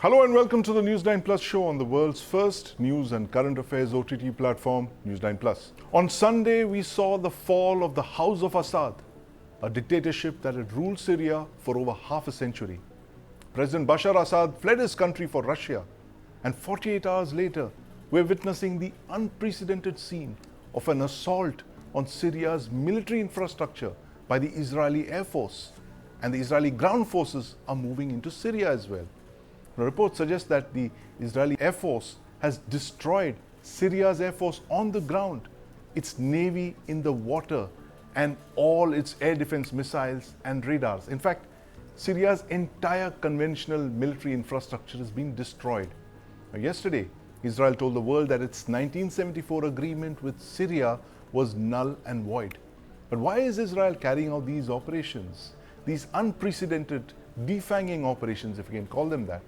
Hello and welcome to the News9 Plus show on the world's first news and current affairs OTT platform, News9 Plus. On Sunday, we saw the fall of the House of Assad, a dictatorship that had ruled Syria for over half a century. President Bashar Assad fled his country for Russia, and 48 hours later, we're witnessing the unprecedented scene of an assault on Syria's military infrastructure by the Israeli Air Force, and the Israeli ground forces are moving into Syria as well. The report suggests that the Israeli Air Force has destroyed Syria's Air Force on the ground, its navy in the water, and all its air defense missiles and radars. In fact, Syria's entire conventional military infrastructure has been destroyed. Now, yesterday, Israel told the world that its 1974 agreement with Syria was null and void. But why is Israel carrying out these operations, these unprecedented defanging operations, if you can call them that?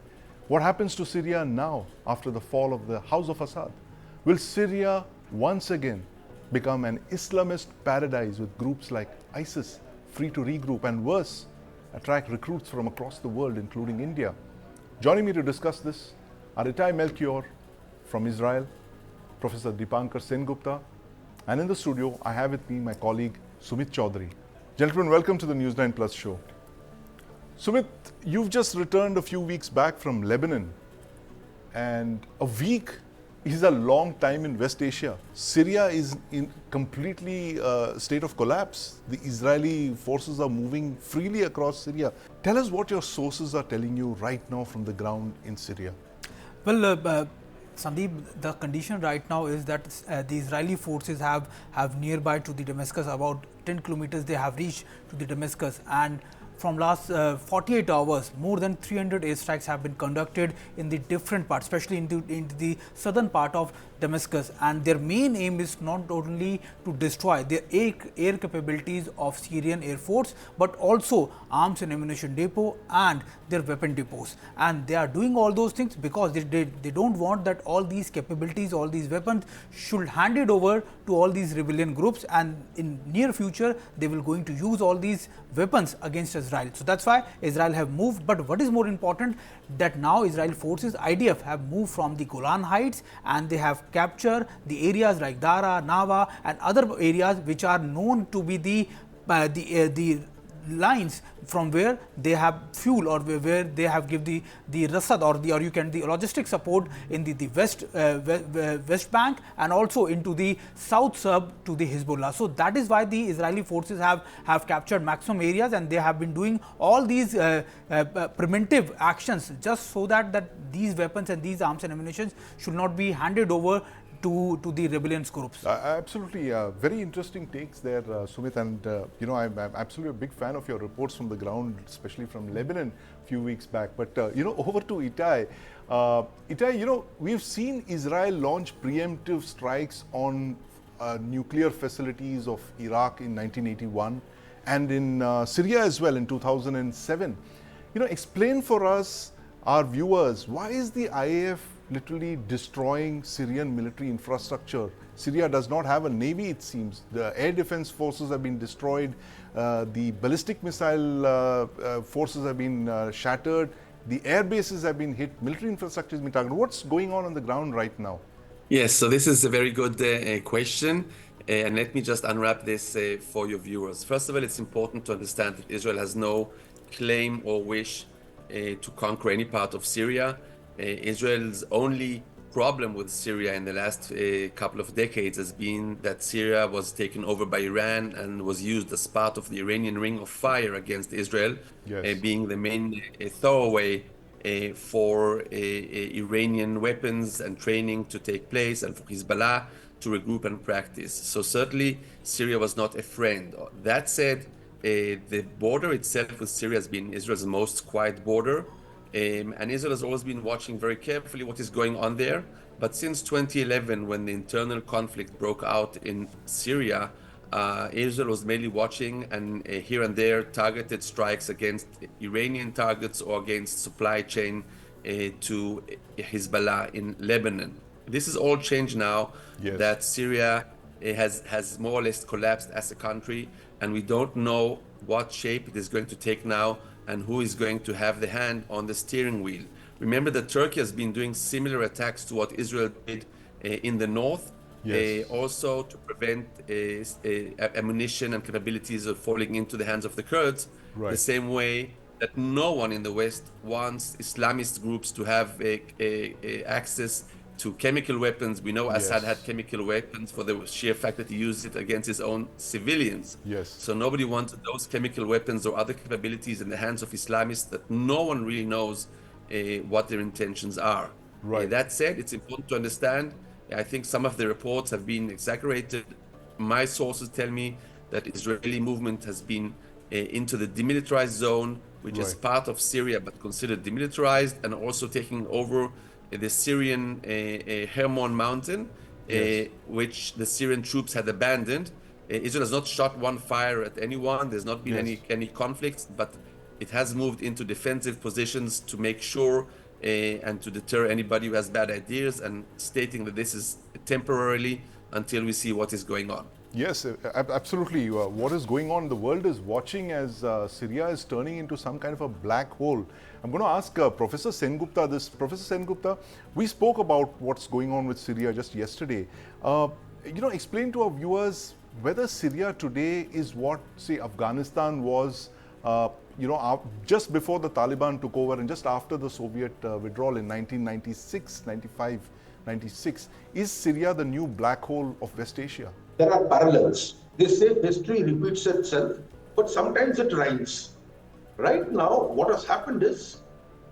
What happens to Syria now after the fall of the House of Assad? Will Syria once again become an Islamist paradise with groups like ISIS free to regroup and worse, attract recruits from across the world, including India? Joining me to discuss this are Itai Melchior from Israel, Professor Dipankar Sengupta, and in the studio I have with me my colleague Sumit Chaudhary. Gentlemen, welcome to the News9 Plus show. Sumit, you've just returned a few weeks back from Lebanon, and a week is a long time in West Asia. Syria is in completely state of collapse. The Israeli forces are moving freely across Syria. Tell us what your sources are telling you right now from the ground in Syria. Well, Sandeep, the condition right now is that the Israeli forces have nearby to the Damascus, about 10 kilometers they have reached to the Damascus, and from last 48 hours, more than 300 airstrikes have been conducted in the different parts, especially into the southern part of Damascus. And their main aim is not only to destroy the air capabilities of Syrian Air Force, but also arms and ammunition depot and their weapon depots. And they are doing all those things because they don't want that all these capabilities, all these weapons should hand it over to all these rebellion groups, and in near future they will going to use all these weapons against Israel. So that's why Israel have moved. But what is more important, that now Israel forces, IDF, have moved from the Golan Heights and they have captured the areas like Dara, Nava and other areas which are known to be the lines from where they have fuel, or where they have give the rasad, or the logistic support in the west bank and also into the south sub to the Hezbollah. So that is why the Israeli forces have captured maximum areas, and they have been doing all these preventive actions just so that these weapons and these arms and ammunition should not be handed over to the rebellion groups. Absolutely, very interesting takes there, Sumit, and I'm absolutely a big fan of your reports from the ground, especially from Lebanon a few weeks back. But over to Itai. Itai, we've seen Israel launch preemptive strikes on nuclear facilities of Iraq in 1981 and in Syria as well in 2007. Explain for us, our viewers, why is the IAF literally destroying Syrian military infrastructure? Syria does not have a navy, it seems. The air defense forces have been destroyed. The ballistic missile forces have been shattered. The air bases have been hit. Military infrastructure has been targeted. What's going on the ground right now? Yes, so this is a very good question. And let me just unwrap this for your viewers. First of all, it's important to understand that Israel has no claim or wish to conquer any part of Syria. Israel's only problem with Syria in the last couple of decades has been that Syria was taken over by Iran and was used as part of the Iranian ring of fire against Israel, yes, being the main throwaway for Iranian weapons and training to take place, and for Hezbollah to regroup and practice. So certainly Syria was not a friend. That said, the border itself with Syria has been Israel's most quiet border. And Israel has always been watching very carefully what is going on there. But since 2011, when the internal conflict broke out in Syria, Israel was mainly watching and here and there targeted strikes against Iranian targets or against supply chain to Hezbollah in Lebanon. This is all changed now. Yes. That Syria has more or less collapsed as a country, and we don't know what shape it is going to take now and who is going to have the hand on the steering wheel. Remember that Turkey has been doing similar attacks to what Israel did in the north, Yes. also to prevent ammunition and capabilities of falling into the hands of the Kurds, the Right. same way that no one in the West wants Islamist groups to have access to chemical weapons. We know Assad had Yes. chemical weapons for the sheer fact that he used it against his own civilians. Yes. So nobody wants those chemical weapons or other capabilities in the hands of Islamists that no one really knows what their intentions are. Right. That said, it's important to understand, I think some of the reports have been exaggerated. My sources tell me that Israeli movement has been into the demilitarized zone, which is Right. part of Syria but considered demilitarized, and also taking over the Syrian Hermon mountain, Yes. which the Syrian troops had abandoned. Israel has not shot one fire at anyone. There's not been Yes. any conflicts, but it has moved into defensive positions to make sure and to deter anybody who has bad ideas, and stating that this is temporarily until we see what is going on. Yes, absolutely. What is going on? The world is watching as Syria is turning into some kind of a black hole. I'm going to ask Professor Sengupta this. Professor Sengupta, we spoke about what's going on with Syria just yesterday. Explain to our viewers whether Syria today is what, say, Afghanistan was, just before the Taliban took over and just after the Soviet withdrawal in 1996, 95, 96. Is Syria the new black hole of West Asia? There are parallels. They say history repeats itself, but sometimes it rhymes. Right now, what has happened is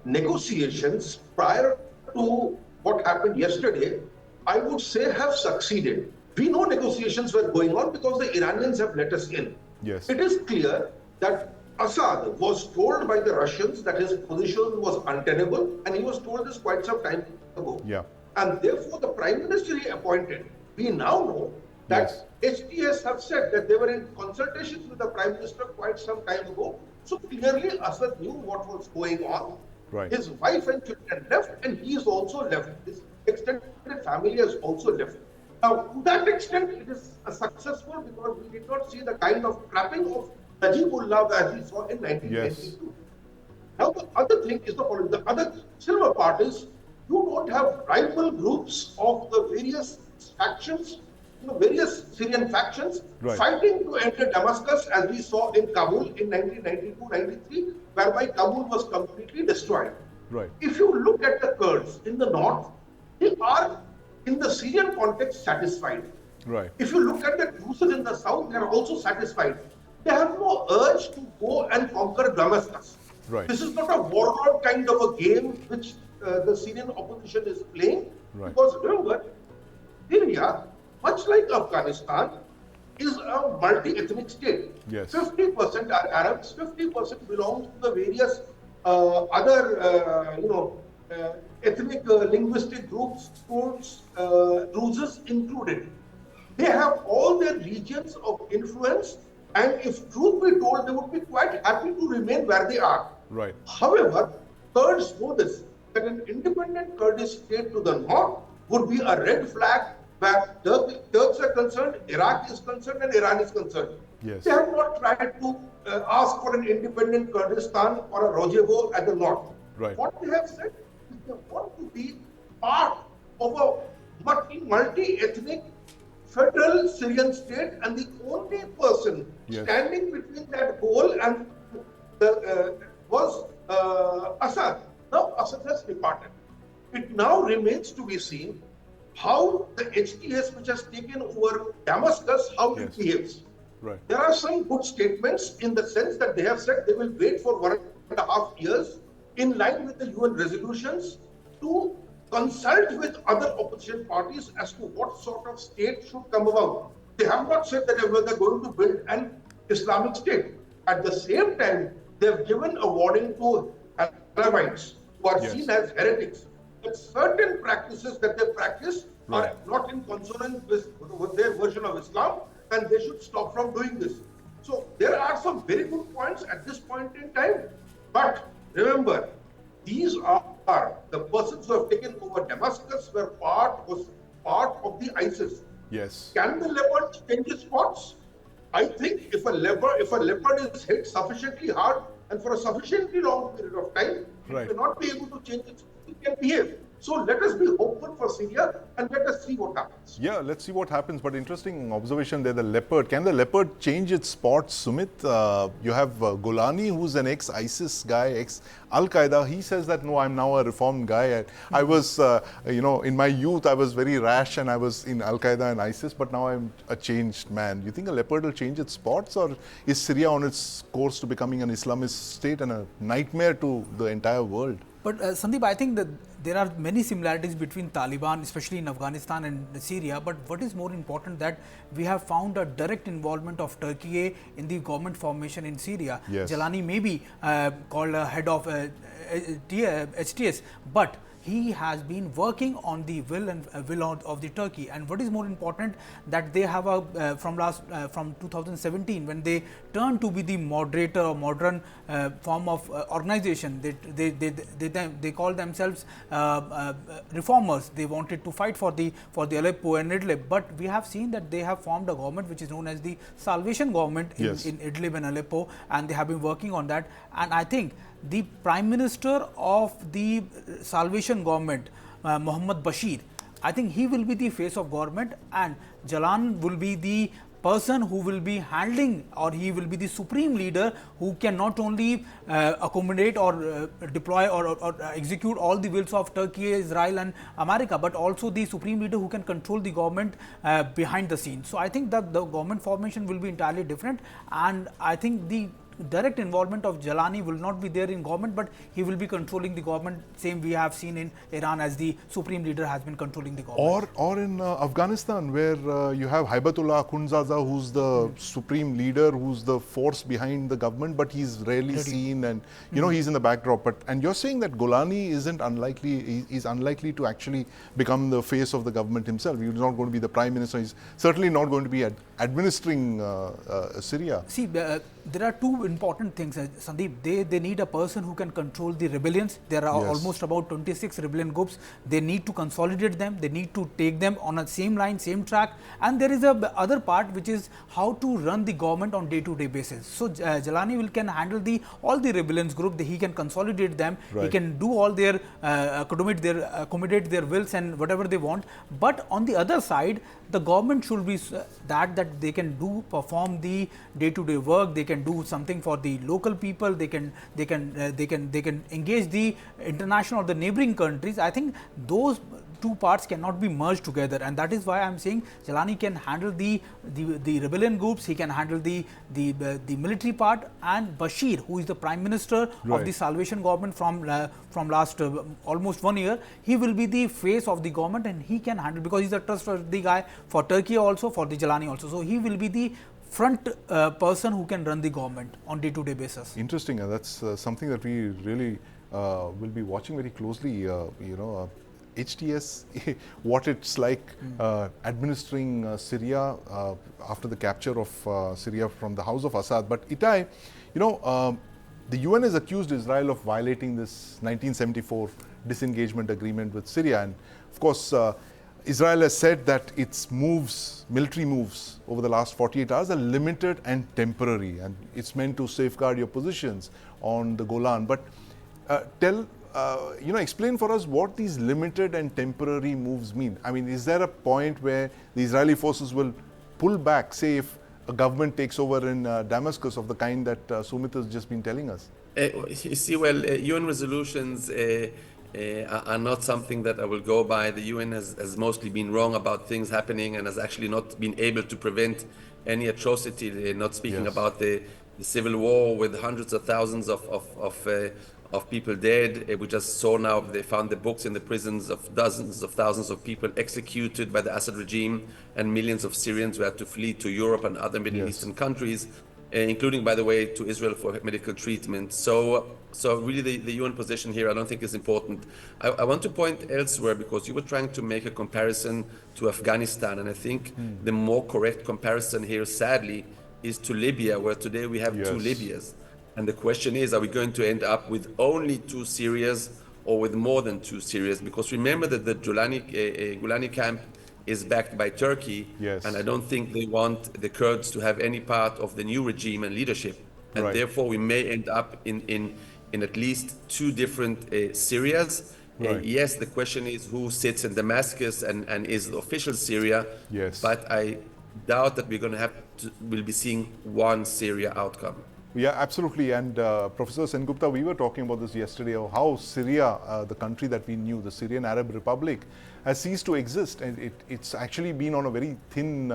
negotiations prior to what happened yesterday, I would say, have succeeded. We know negotiations were going on because the Iranians have let us in. Yes. It is clear that Assad was told by the Russians that his position was untenable, and he was told this quite some time ago. Yeah. And therefore, the prime minister he appointed, we now know that HTS have said that they were in consultations with the prime minister quite some time ago. So clearly, Assad knew what was going on. Right. His wife and children left, and he is also left. His extended family has also left. Now, to that extent, it is successful because we did not see the kind of trapping of Najibullah as we saw in 1992. Yes. Now, the other thing is the other silver part is you don't have rival groups of the various factions, various Syrian factions fighting to enter Damascus, as we saw in Kabul in 1992-93, whereby Kabul was completely destroyed. Right. If you look at the Kurds in the north, they are, in the Syrian context, satisfied. Right. If you look at the Druses in the south, they are also satisfied. They have no urge to go and conquer Damascus. Right. This is not a warlord kind of a game which the Syrian opposition is playing. Right. Because remember, Syria, much like Afghanistan, is a multi-ethnic state. Yes. 50% are Arabs, 50% belong to the various other, ethnic linguistic groups, Kurds, Druses included. They have all their regions of influence, and if truth be told, they would be quite happy to remain where they are. Right. However, Kurds know this, that an independent Kurdish state to the north would be a red flag where Turks are concerned, Iraq is concerned, and Iran is concerned. Yes. They have not tried to ask for an independent Kurdistan or a Rojevo at the north. Right. What they have said is they want to be part of a multi-ethnic federal Syrian state, and the only person standing between that goal and was Assad. Now Assad has departed. It now remains to be seen how the HTS, which has taken over Damascus, how it behaves. Right. There are some good statements in the sense that they have said they will wait for 1.5 years in line with the UN resolutions to consult with other opposition parties as to what sort of state should come about. They have not said that they are going to build an Islamic state. At the same time, they have given a warning to Alawites, who are seen as heretics, that certain practices that they practice are not in consonance with their version of Islam, and they should stop from doing this. So there are some very good points at this point in time. But remember, these are the persons who have taken over Damascus was part of the ISIS. Yes. Can the leopard change its spots? I think if a leopard is hit sufficiently hard and for a sufficiently long period of time, it may not be able to change its he can behave. So let us be hopeful for Syria and let us see what happens. Yeah, let's see what happens. But interesting observation there, the leopard. Can the leopard change its spots, Sumit? You have Golani, who's an ex-ISIS guy, ex-Al-Qaeda. He says that, no, I'm now a reformed guy. I was, in my youth, I was very rash and I was in Al-Qaeda and ISIS, but now I'm a changed man. Do you think a leopard will change its spots, or is Syria on its course to becoming an Islamist state and a nightmare to the entire world? But Sandeep, I think that there are many similarities between Taliban, especially in Afghanistan and Syria. But what is more important, that we have found a direct involvement of Turkey in the government formation in Syria. Yes. Jalani may be called a head of HTS, but he has been working on the will of the Turkey. And what is more important, that they have a from 2017, when they turned to be the moderator or modern form of organization, they call themselves reformers. They wanted to fight for the Aleppo and Idlib, but we have seen that they have formed a government which is known as the Salvation Government in Idlib and Aleppo, and they have been working on that. And I think the Prime Minister of the Salvation Government, Mohammad Bashir, I think he will be the face of government, and Jalan will be the person who will be handling, or he will be the supreme leader who can not only accommodate or deploy or execute all the wills of Turkey, Israel and America, but also the supreme leader who can control the government behind the scenes. So I think that the government formation will be entirely different, and I think the direct involvement of Jalani will not be there in government, but he will be controlling the government, same we have seen in Iran, as the supreme leader has been controlling the government. Or in Afghanistan, where you have Haibatullah Akhundzaza, who's the supreme leader, who's the force behind the government, but he's rarely seen, and he's in the backdrop. And you're saying that Golani isn't unlikely, he's unlikely to actually become the face of the government himself. He's not going to be the prime minister. He's certainly not going to be administering Syria. See, there are two important things, Sandeep. They need a person who can control the rebellions. There are almost about 26 rebellion groups. They need to consolidate them. They need to take them on a same line, same track. And there is a other part, which is how to run the government on day-to-day basis. So Jalani can handle all the rebellions group. He can consolidate them. He can do all their accommodate their wills and whatever they want. But on the other side, the government should be that they can perform the day-to-day work. They can do something for the local people. They can engage the international or the neighboring countries. I think those two parts cannot be merged together, and that is why I am saying Jalani can handle the rebellion groups. He can handle the military part, and Bashir, who is the Prime Minister of the Salvation Government from last almost 1 year, he will be the face of the government, and he can handle, because he's a trustworthy guy for Turkey also, for the Jalani also. So he will be the front person who can run the government on day-to-day basis. Interesting, and that's something that we really will be watching very closely. HTS, what it's like administering Syria after the capture of Syria from the House of Assad. But Itai, the UN has accused Israel of violating this 1974 disengagement agreement with Syria, and of course Israel has said that its military moves over the last 48 hours are limited and temporary, and it's meant to safeguard your positions on the Golan. But explain for us what these limited and temporary moves mean. I mean, is there a point where the Israeli forces will pull back, say if a government takes over in Damascus of the kind that Sumit has just been telling us? You see, UN resolutions are not something that I will go by. The UN has mostly been wrong about things happening and has actually not been able to prevent any atrocity, not speaking about the civil war with hundreds of thousands of people dead. We just saw now they found the books in the prisons of dozens of thousands of people executed by the Assad regime, and millions of Syrians who had to flee to Europe and other Middle Eastern countries, including, by the way, to Israel for medical treatment. So really the UN position here I don't think is important. I want to point elsewhere, because you were trying to make a comparison to Afghanistan, and I think the more correct comparison here, sadly, is to Libya, where today we have two Libyas. And the question is, are we going to end up with only two Syrias or with more than two Syrias? Because remember that the Golani camp is backed by Turkey, and I don't think they want the Kurds to have any part of the new regime and leadership. And therefore we may end up in at least two different Syrias. Right. Yes, the question is who sits in Damascus and is the official Syria. Yes. But I doubt that we'll be seeing one Syria outcome. Yeah, absolutely. And Professor Sengupta, we were talking about this yesterday, of how Syria, the country that we knew, the Syrian Arab Republic, has ceased to exist. And it's actually been on a very thin,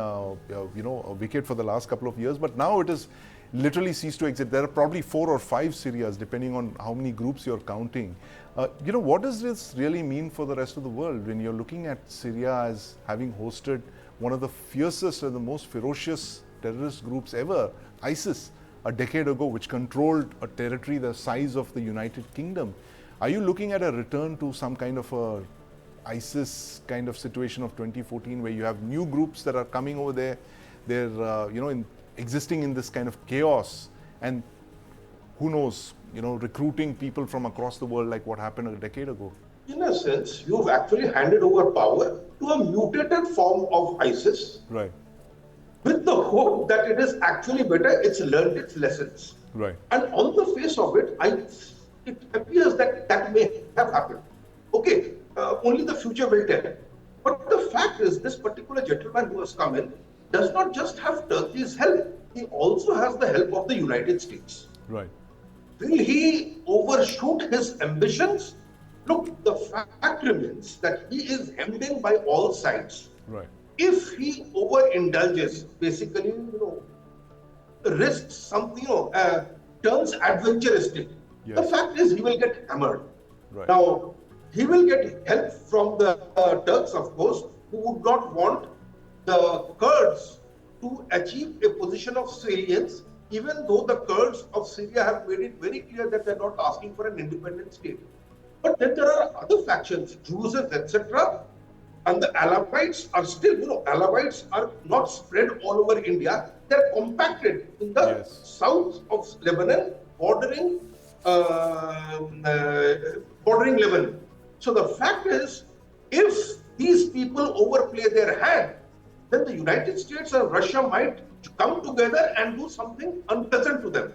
wicket for the last couple of years. But now it has literally ceased to exist. There are probably 4 or 5 Syrias, depending on how many groups you're counting. What does this really mean for the rest of the world when you're looking at Syria as having hosted one of the fiercest and the most ferocious terrorist groups ever, ISIS, a decade ago, which controlled a territory the size of the United Kingdom? Are you looking at a return to some kind of a ISIS kind of situation of 2014, where you have new groups that are coming over there, they're existing in this kind of chaos, and who knows, recruiting people from across the world like what happened a decade ago? In a sense, you've actually handed over power to a mutated form of ISIS, Right. with the hope that it is actually better, it's learned its lessons. Right. And on the face of it, it appears that may have happened. Okay, only the future will tell. But the fact is, this particular gentleman who has come in does not just have Turkey's help, he also has the help of the United States. Right. Will he overshoot his ambitions? Look, the fact remains that he is hemmed in by all sides. Right. If he overindulges, basically, risks something, turns adventuristic, Yes. the fact is he will get hammered. Right. Now, he will get help from the Turks, of course, who would not want the Kurds to achieve a position of salience, even though the Kurds of Syria have made it very clear that they're not asking for an independent state. But then there are other factions, Druzes, etc., and the Alawites are still, Alawites are not spread all over India. They're compacted in the Yes. south of Lebanon, bordering Lebanon. So the fact is, if these people overplay their hand, then the United States and Russia might come together and do something unpleasant to them.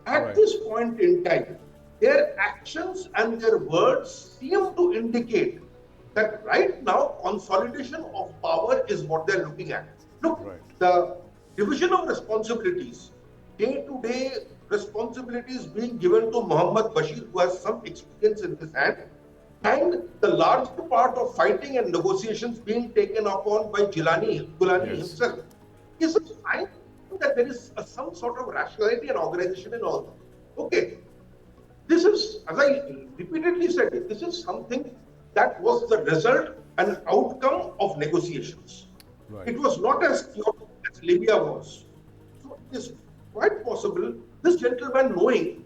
At Right. this point in time, their actions and their words seem to indicate that right now consolidation of power is what they're looking at. Look, Right. the division of responsibilities, day-to-day responsibilities being given to Mohammad Bashir, who has some experience in this hand, and the large part of fighting and negotiations being taken upon by Gilani Yes. himself, is a sign that there is some sort of rationality and organization in all. Okay, this is, as I repeatedly said, this is something that was the result and outcome of negotiations. Right. It was not as chaotic as Libya was. So it is quite possible this gentleman, knowing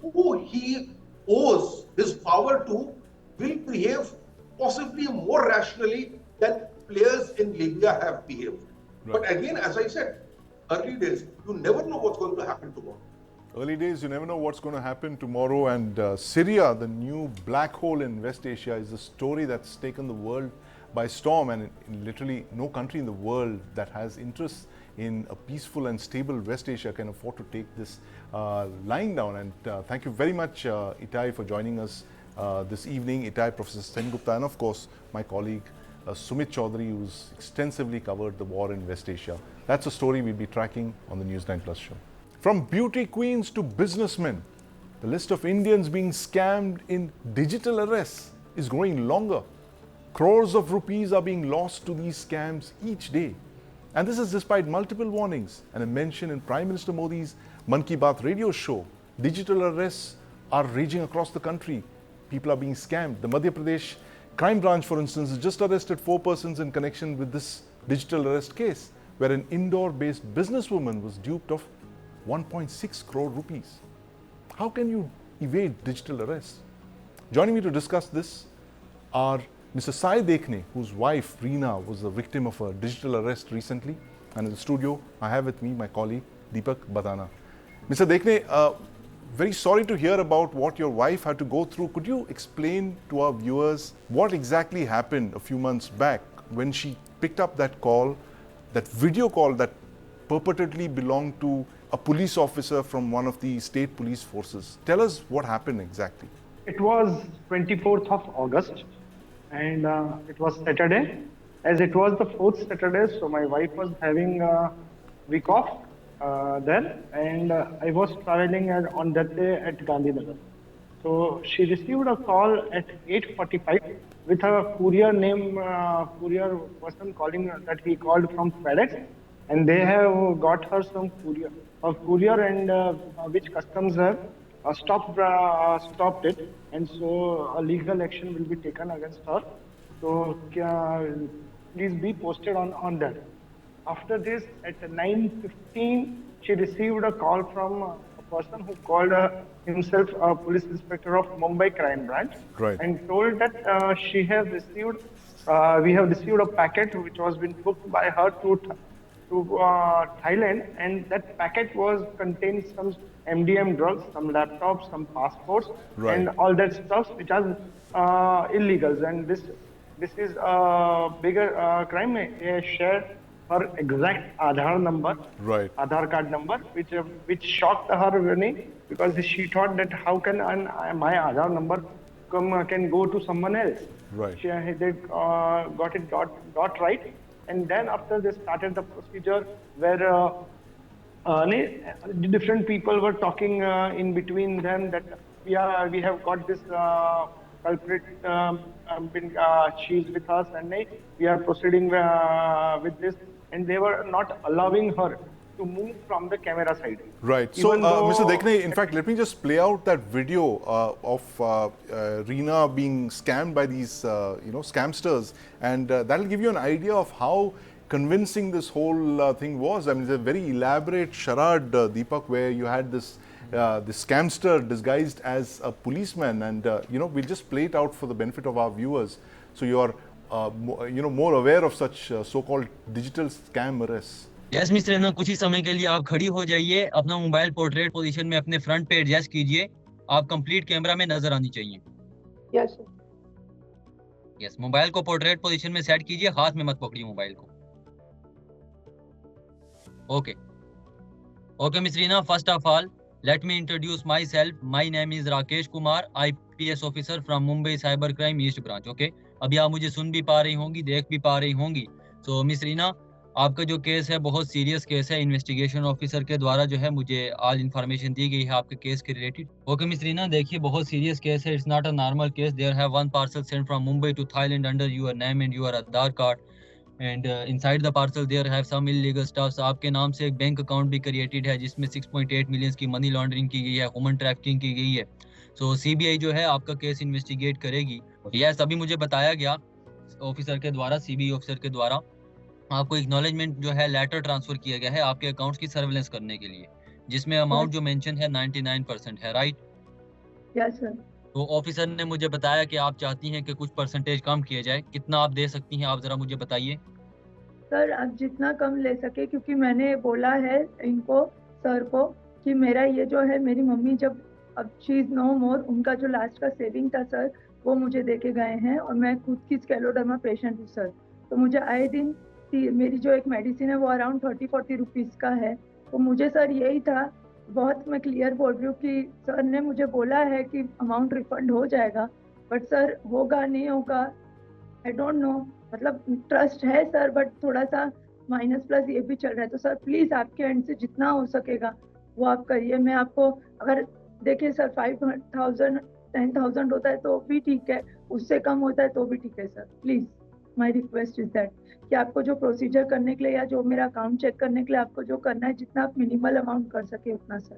who he owes his power to, will behave possibly more rationally than players in Libya have behaved. Right. But again, as I said, early days, you never know what's going to happen tomorrow. Early days, you never know what's going to happen tomorrow. And Syria, the new black hole in West Asia, is a story that's taken the world by storm. And literally no country in the world that has interests in a peaceful and stable West Asia can afford to take this lying down. And thank you very much, Itai, for joining us this evening. Itai, Professor Sengupta, and of course, my colleague Sumit Chaudhary, who's extensively covered the war in West Asia. That's a story we'll be tracking on the News9 Plus show. From beauty queens to businessmen, the list of Indians being scammed in digital arrests is growing longer. Crores of rupees are being lost to these scams each day. And this is despite multiple warnings and a mention in Prime Minister Modi's Mann Ki Baat radio show. Digital arrests are raging across the country. People are being scammed. The Madhya Pradesh crime branch, for instance, has just arrested 4 persons in connection with this digital arrest case, where an Indore-based businesswoman was duped of 1.6 crore rupees. How can you evade digital arrests? Joining me to discuss this are Mr. Sai Dekhne, whose wife Reena was the victim of a digital arrest recently. And in the studio, I have with me my colleague Deepak Badana. Mr. Dekhne, very sorry to hear about what your wife had to go through. Could you explain to our viewers what exactly happened a few months back when she picked up that call, that video call that purportedly belonged to a police officer from one of the state police forces? Tell us what happened exactly. It was 24th of August, and it was Saturday. As it was the fourth Saturday, so my wife was having a week off there, and I was traveling on that day at Gandhinagar. So she received a call at 8:45 with a courier courier person calling that he called from FedEx, and they have got her some courier and which customs have stopped it, and so a legal action will be taken against her. So please be posted on that. After this, at 9:15, she received a call from a person who called himself a police inspector of Mumbai Crime Branch, Right. and told that we have received a packet which was been booked by her to Thailand, and that packet was contained some MDM drugs, some laptops, some passports, Right. and all that stuff which are illegals. And this is a bigger crime. I shared her exact Aadhaar number, Right. Aadhaar card number, which shocked her really, because she thought that how can my Aadhaar number can go to someone else. Right. They got right, and then after they started the procedure where different people were talking in between them that we have got this culprit she is with us, and we are proceeding with this, and they were not allowing her to move from the camera side. Right. So, Even though- Mr. Dekne, in fact, let me just play out that video of Reena being scammed by these, scamsters, and that'll give you an idea of how convincing this whole thing was. I mean, it's a very elaborate charade, Deepak, where you had this scamster disguised as a policeman, and we'll just play it out for the benefit of our viewers, so you are more aware of such so-called digital scam arrests. Yes mister Rena, कुछ ही समय के लिए आप खड़ी हो जाइए, अपना मोबाइल पोर्ट्रेट पोजीशन में अपने फ्रंट पे एडजस्ट कीजिए, आप कंप्लीट कैमरा में नजर आनी चाहिए। Yes sir. यस, मोबाइल को पोर्ट्रेट पोजीशन में सेट कीजिए, हाथ में मत पकड़िए मोबाइल को। Okay okay miss Reena, first of all let me introduce myself. My name is Rakesh Kumar, IPS officer from Mumbai Cyber Crime East Branch. Okay, अभी आप मुझे सुन भी पा रही होंगी, देख भी पा रही होंगी। So मिस रीना, आपका जो केस है बहुत सीरियस केस है। इन्वेस्टिगेशन ऑफिसर के द्वारा जो है मुझे ऑल इन्फॉर्मेशन दी गई है आपके केस के रिलेटेड। ओके मिस रीना, देखिए बहुत सीरियस केस है। It's not a normal case. There have one parcel sent from Mumbai to Thailand under your name and your Aadhaar card, and inside the parcel there have some illegal stuffs. आपके नाम से एक bank account भी created है जिसमें 6.8 million की money laundering की गई है, ह्यूमन ट्रैफिकिंग की गई है। सो सीबीआई जो है आपका केस इन्वेस्टिगेट करेगी। यस, अभी मुझे बताया गया ऑफिसर के द्वारा, सीबीआई ऑफिसर के द्वारा आपको एक्नॉलेजमेंट जो है लेटर ट्रांसफर किया गया है आपके अकाउंट्स की सर्वेलेंस करने के लिए, जिसमें अमाउंट जो मेंशन है 99% है, राइट? Yes sir. तो ऑफिसर ने मुझे बताया कि आप चाहती हैं कि कुछ परसेंटेज कम किया जाए। कितना आप दे सकती हैं, आप जरा मुझे बताइए। सर आप जितना कम ले सके, क्योंकि मैंने बोला है इनको, सर को, कि मेरा ये जो है, मेरी मम्मी जब अब शी इज नो मोर, उनका जो लास्ट का सेविंग था सर वो मुझे दे के गए हैं, और मैं खुद की स्केलोडर्मा पेशेंट हूँ सर। तो मुझे आए दिन मेरी जो एक मेडिसिन है वो अराउंड 30-40 रुपीज़ का है। तो मुझे सर यही था, बहुत मैं क्लियर बोल रही हूँ कि सर ने मुझे बोला है कि अमाउंट रिफंड हो जाएगा, बट सर होगा नहीं होगा आई डोंट नो। मतलब ट्रस्ट है सर, बट थोड़ा सा माइनस प्लस ये भी चल रहा है। तो सर प्लीज़ आपके एंड से जितना हो सकेगा वो आप करिए। मैं आपको, अगर देखिए सर 5,000 10,000 होता है तो भी ठीक है, उससे कम होता है तो भी ठीक है sir. Please my request is that कि आपको जो प्रोसीजर करने के लिए या जो मेरा अकाउंट चेक करने के लिए आपको जो करना है, जितना आप मिनिमल अमाउंट कर सके उतना सर,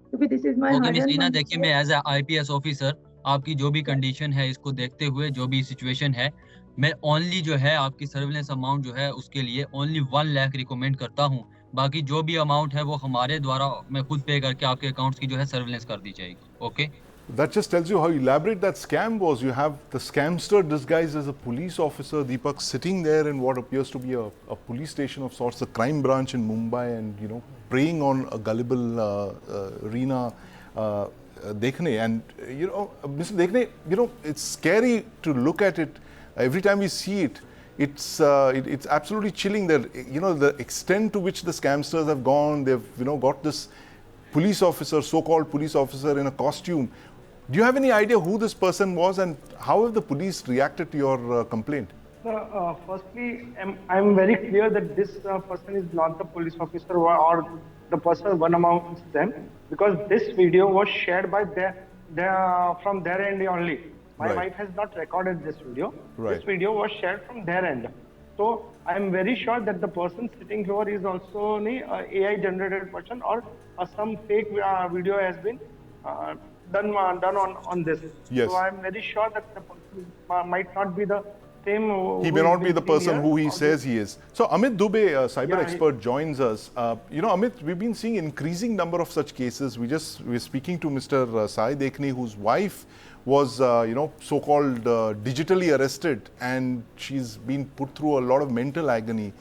क्योंकि this is my okay miss Reena, देखिए मैं एज ए आईपीएस ऑफिसर आपकी जो भी कंडीशन है इसको देखते हुए, जो भी सिचुएशन है, मैं ओनली जो है आपकी सर्विलेंस अमाउंट जो है उसके लिए ओनली 1 लाख रिकमेंड करता हूँ। बाकी जो भी अमाउंट है वो हमारे द्वारा मैं खुद पे करके आपके अकाउंट्स की जो है सर्विलेंस कर दी जाएगी। Okay, That just tells you how elaborate that scam was. You have the scamster disguised as a police officer, Deepak, sitting there in what appears to be a police station of sorts, a crime branch in Mumbai, and preying on a gullible Reena Dekne. And Mr. Dekne, it's scary to look at it. Every time we see it, it's absolutely chilling. That the extent to which the scamsters have gone. They've got this police officer, so-called police officer in a costume. Do you have any idea who this person was and how have the police reacted to your complaint? Firstly, I'm very clear that this person is not the police officer or the person one amongst them, because this video was shared by from their end only. My Right. wife has not recorded this video. Right. This video was shared from their end. So I'm very sure that the person sitting here is also an AI generated person, or some fake video has been done on this. Yes. So I'm very sure that the person might not be the same. He may not be the person who he says he is. So Amit Dubey, a cyber Yeah, expert, joins us. Amit, we've been seeing increasing number of such cases. We're speaking to Mr. Sai Dekni, whose wife was, so-called digitally arrested, and she's been put through a lot of mental agony.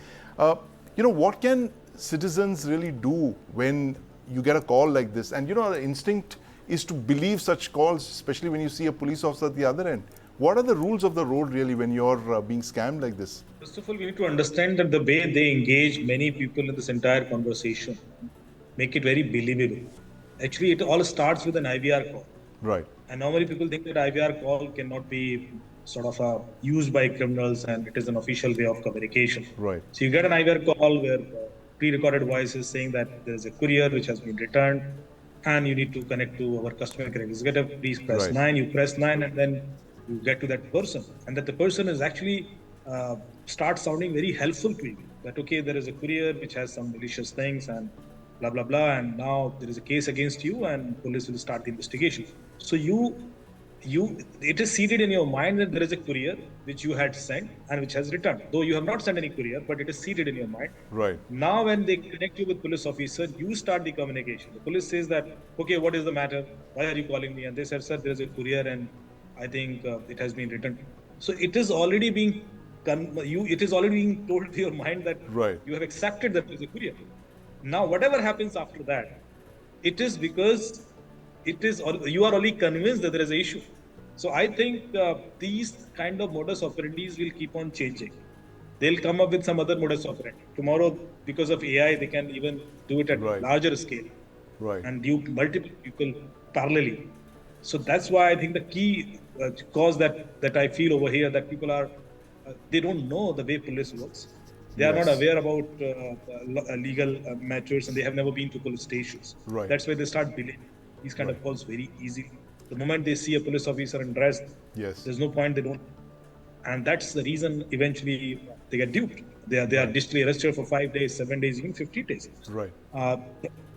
What can citizens really do when you get a call like this? And the instinct is to believe such calls, especially when you see a police officer at the other end. What are the rules of the road really when you're being scammed like this? First of all, we need to understand that the way they engage many people in this entire conversation make it very believable. Actually, it all starts with an IVR call. Right. And normally people think that IVR call cannot be sort of used by criminals and it is an official way of communication. Right. So you get an IVR call where pre-recorded voice is saying that there is a courier which has been returned and you need to connect to our customer care executive. Please press Right. 9. You press 9 and then you get to that person, and that the person is actually starts sounding very helpful to you. That okay, there is a courier which has some malicious things and blah blah blah, and now there is a case against you, and police will start the investigation. So it is seated in your mind that there is a courier which you had sent and which has returned. Though you have not sent any courier, but it is seated in your mind. Right. Now, when they connect you with police officer, you start the communication. The police says that, okay, what is the matter? Why are you calling me? And they said, sir, there is a courier and I think it has been returned. So it is already being told to your mind that Right. you have accepted that there is a courier. Now, whatever happens after that, it is because you are only convinced that there is an issue. So I think these kind of modus operandis will keep on changing. They'll come up with some other modus operandi. Tomorrow, because of AI, they can even do it at Right. larger scale. Right. And you multiple people parallelly. So that's why I think the key cause that I feel over here, that people are, they don't know the way police works. They are Yes. not aware about legal matters, and they have never been to police stations. Right. That's why they start believing these kind of calls very easily. The moment they see a police officer in dress, Yes. there's no point, they don't. And that's the reason eventually they get duped. They are digitally arrested for 5 days, 7 days, even 50 days. Right.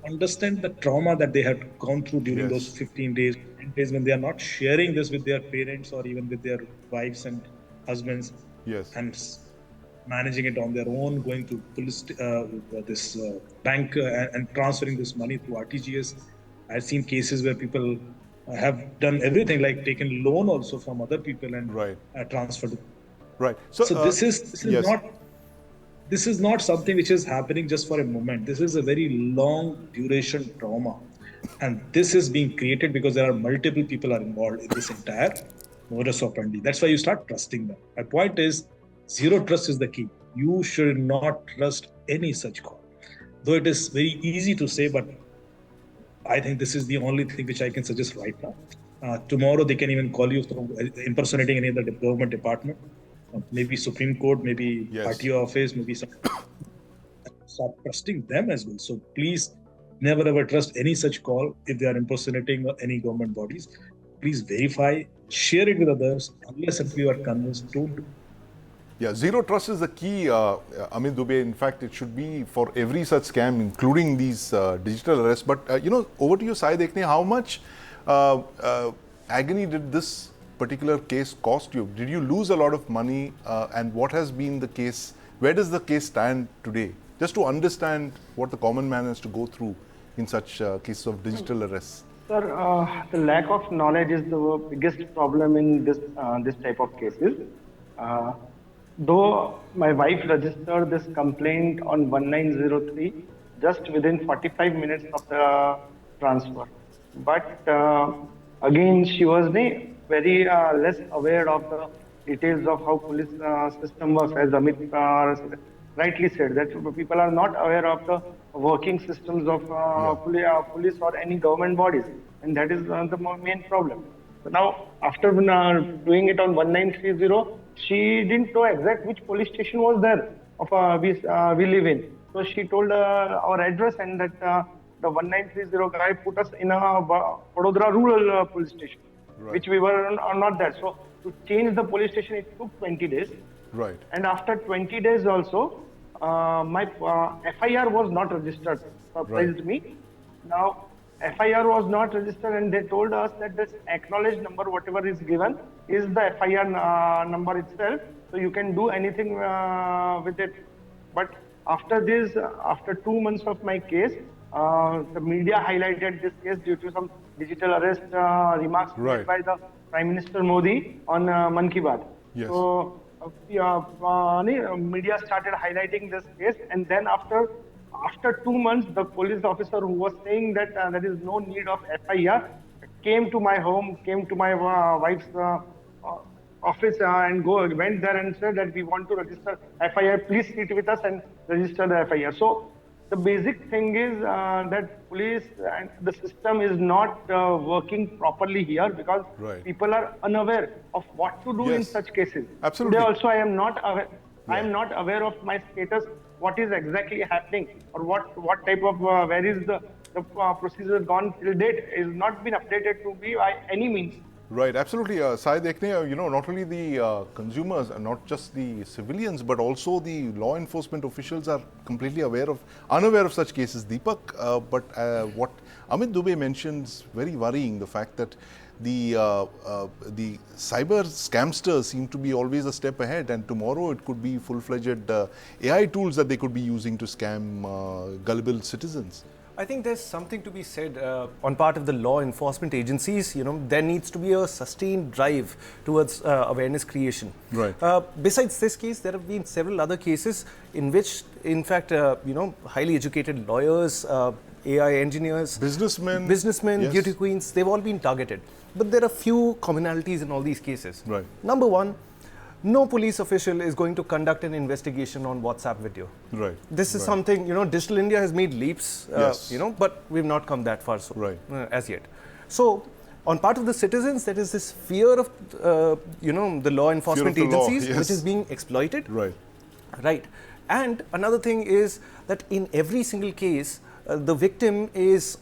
Understand the trauma that they had gone through during Yes. those 15 days, 10 days, when they are not sharing this with their parents or even with their wives and husbands, Yes. and managing it on their own, going to police this bank and transferring this money through RTGS. I've seen cases where people have done everything, like taken loan also from other people and Right. transferred. Right. So this is yes. this is not something which is happening just for a moment. This is a very long duration trauma, and this is being created because there are multiple people are involved in this entire modus operandi. That's why you start trusting them. My point is, zero trust is the key. You should not trust any such call. Though it is very easy to say, but I think this is the only thing which I can suggest right now. Tomorrow they can even call you from impersonating any other government department, maybe Supreme Court, maybe Yes. RTO office, maybe some. Start trusting them as well. So please never ever trust any such call if they are impersonating any government bodies. Please verify, share it with others, unless if you are convinced. Don't do. Yeah, zero trust is the key, Amit Dubey. In fact, it should be for every such scam, including these digital arrests. But, over to you, Sai Dekne, how much agony did this particular case cost you? Did you lose a lot of money? And what has been the case? Where does the case stand today? Just to understand what the common man has to go through in such cases of digital arrests. Sir, the lack of knowledge is the biggest problem in this type of cases. Though my wife registered this complaint on 1903 just within 45 minutes of the transfer. But again, she was very less aware of the details of how police system works, as Amit rightly said, that people are not aware of the working systems of police or any government bodies, and that is the main problem. Now, after doing it on 1930, she didn't know exact which police station was there of we live in. So she told our address, and that the 1930 guy put us in a Vadodara rural police station, Right. which we were not there. So to change the police station, it took 20 days. Right. And after 20 days also, my FIR was not registered. Surprised me. Now, FIR was not registered, and they told us that this acknowledged number, whatever is given, is the FIR number itself. So you can do anything with it. But after this, after 2 months of my case, the media highlighted this case due to some digital arrest remarks made by the Prime Minister Modi on Mann Ki Baat. Yes. So media started highlighting this case, and then after 2 months, the police officer who was saying that there is no need of FIR came to my home, came to my wife's office, and went there and said that we want to register FIR. Please sit with us and register the FIR. So the basic thing is that police and the system is not working properly here, because people are unaware of what to do in such cases. Absolutely. Today also I am not aware. I am not aware of my status, what is exactly happening, or what type of where is the procedure gone till date is not been updated to me by any means. Right, absolutely. Sai Dekne, not only the consumers and not just the civilians, but also the law enforcement officials are completely unaware of such cases. Deepak, but what Amit Dubey mentions, very worrying, the fact that the cyber scamsters seem to be always a step ahead, and tomorrow it could be full-fledged AI tools that they could be using to scam gullible citizens. I think there's something to be said on part of the law enforcement agencies. There needs to be a sustained drive towards awareness creation. Right. Besides this case, there have been several other cases in which, in fact, highly educated lawyers, AI engineers, businessmen, yes, beauty queens, they've all been targeted. But there are few commonalities in all these cases. Right. Number one, no police official is going to conduct an investigation on WhatsApp video. Right. This is something, Digital India has made leaps, yes, but we've not come that far as yet. So, on part of the citizens, there is this fear of, the law enforcement agencies, yes, which is being exploited. Right. Right. And another thing is that in every single case, the victim is,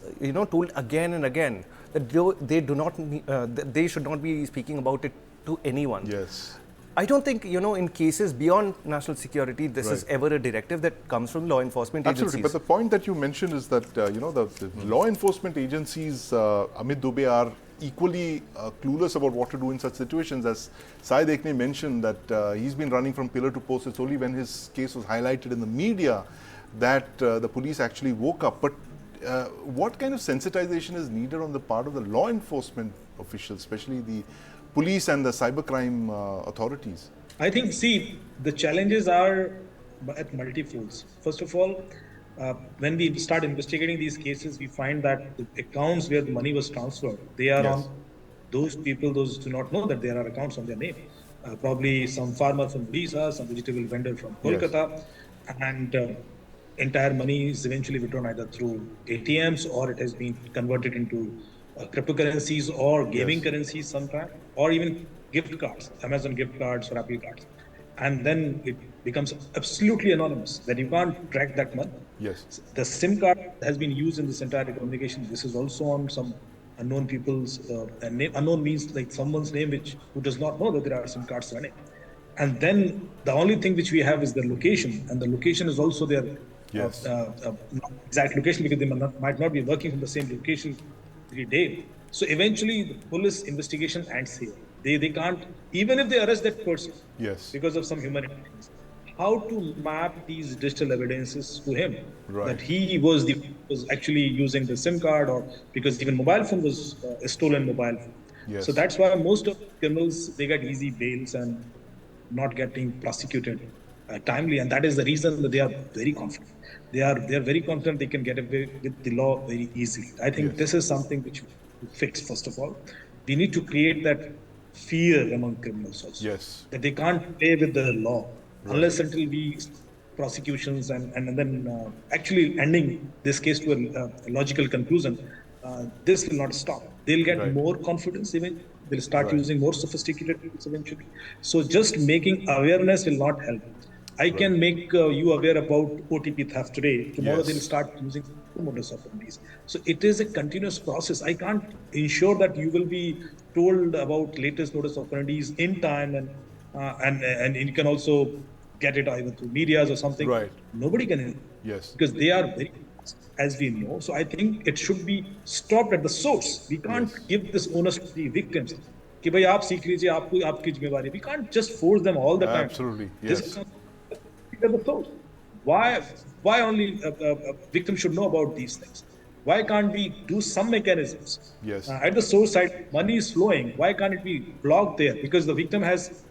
told again and again that they should not be speaking about it to anyone. Yes. I don't think, in cases beyond national security, this is ever a directive that comes from law enforcement agencies. Absolutely, but the point that you mentioned is that, the law enforcement agencies, Amit Dubey, are equally clueless about what to do in such situations. As Sai Dekne mentioned, that he's been running from pillar to post. It's only when his case was highlighted in the media that the police actually woke up. But what kind of sensitization is needed on the part of the law enforcement officials, especially the police and the cybercrime authorities? I think, the challenges are at multifolds. First of all, when we start investigating these cases, we find that the accounts where the money was transferred, they are on those people, those do not know that there are accounts on their name. Probably some farmer from Odisha, some vegetable vendor from Kolkata, and entire money is eventually withdrawn either through ATMs, or it has been converted into cryptocurrencies or gaming currencies sometimes, or even gift cards, Amazon gift cards or Apple cards. And then it becomes absolutely anonymous, that you can't track that money. Yes. The SIM card has been used in this entire communication. This is also on some unknown people's name. Unknown means like someone's name who does not know that there are SIM cards running. And then the only thing which we have is the location, and the location is also their not exact location, because they might not be working from the same location every day. So eventually the police investigation ends here. They can't, even if they arrest that person, because of some human interference, how to map these digital evidences to him, that he was actually using the SIM card, or because even mobile phone was a stolen mobile phone. So that's why most of criminals, they get easy bails and not getting prosecuted timely, and that is the reason that they are very confident. They are very confident they can get away with the law very easily. I think this is something which we fix. First of all, we need to create that fear among criminals also, that they can't play with the law unless until we prosecutions and then actually ending this case to a logical conclusion. This will not stop. They'll get more confidence even They'll start using more sophisticated tools eventually. So just making awareness will not help. I can make you aware about OTP theft today. Tomorrow they'll start using modus operandi. So it is a continuous process. I can't ensure that you will be told about latest modus operandi in time, and you can also get it either through medias or something. Right. Nobody can. Yes. Because they are very fast, as we know. So I think it should be stopped at the source. We can't give this onus to the victims. कि भाई आप सीख लीजिए, आपको आपकी जिम्मेवारी. We can't just force them all the time. Absolutely. This Yes. is at the source. Why only victims should know about these things? Why can't we do some mechanisms? Yes. At the source side, money is flowing. Why can't it be blocked there? Because the victim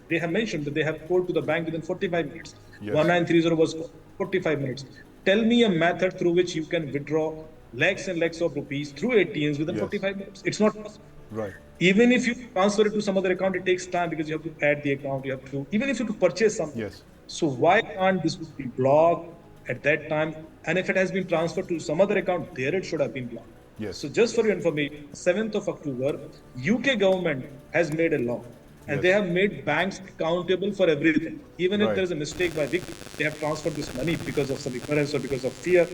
they have mentioned that they have called to the bank within 45 minutes. Yes. 1930 was 45 minutes. Tell me a method through which you can withdraw lakhs and lakhs of rupees through ATMs within 45 minutes. It's not possible. Right. Even if you transfer it to some other account, it takes time because you have to add the account. Even if you have to purchase something. Yes. So why can't this be blocked at that time? And if it has been transferred to some other account, there it should have been blocked. Yes. So just for your information, 7th of October, UK government has made a law. And they have made banks accountable for everything. Even if there is a mistake by victim, they have transferred this money because of some ignorance or because of fear.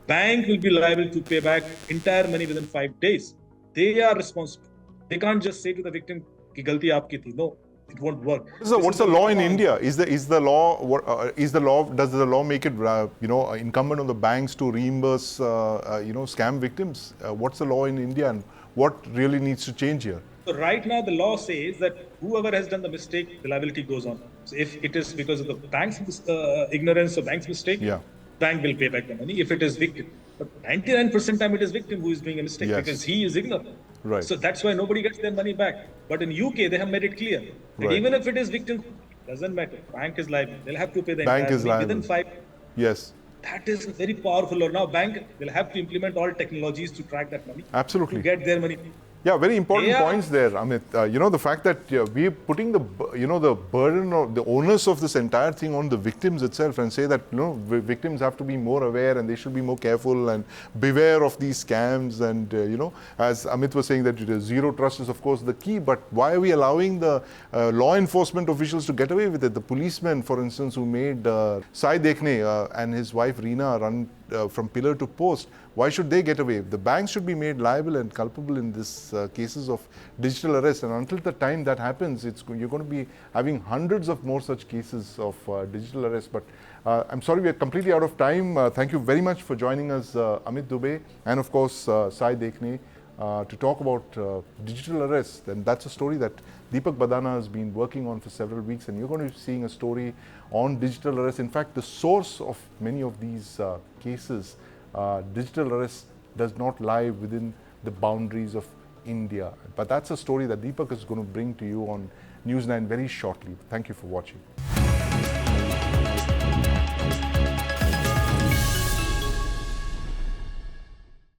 Bank will be liable to pay back entire money within 5 days. They are responsible. They can't just say to the victim, "Ki galti aapki thi." No, it won't work. So what's the law in India? Is the law does the law make it incumbent on the banks to reimburse scam victims? What's the law in India, and what really needs to change here? So right now the law says that whoever has done the mistake, the liability goes on. So if it is because of the bank's ignorance or bank's mistake, bank will pay back the money if it is victim. But 99% time it is victim who is doing a mistake because he is ignorant. Right. So that's why nobody gets their money back. But in UK they have made it clear that even if it is victim, doesn't matter. Bank is liable. They'll have to pay the entire money within 5. Yes. That is very powerful. Or now bank will have to implement all technologies to track that money. Absolutely. To get their money. Yeah, very important points there, Amit. The fact that we're putting the burden or the onus of this entire thing on the victims itself, and say that victims have to be more aware and they should be more careful and beware of these scams. And as Amit was saying, that zero trust is of course the key. But why are we allowing the law enforcement officials to get away with it? The policeman, for instance, who made Sai Dekhne and his wife Reena run from pillar to post. Why should they get away? The banks should be made liable and culpable in this cases of digital arrest. And until the time that happens, you're going to be having hundreds of more such cases of digital arrest. But I'm sorry, we are completely out of time. Thank you very much for joining us, Amit Dubey, and of course, Sai Dekhne, to talk about digital arrest. And that's a story that Deepak Badana has been working on for several weeks. And you're going to be seeing a story on digital arrest. In fact, the source of many of these cases, digital arrest, does not lie within the boundaries of India. But that's a story that Deepak is going to bring to you on News9 very shortly. Thank you for watching.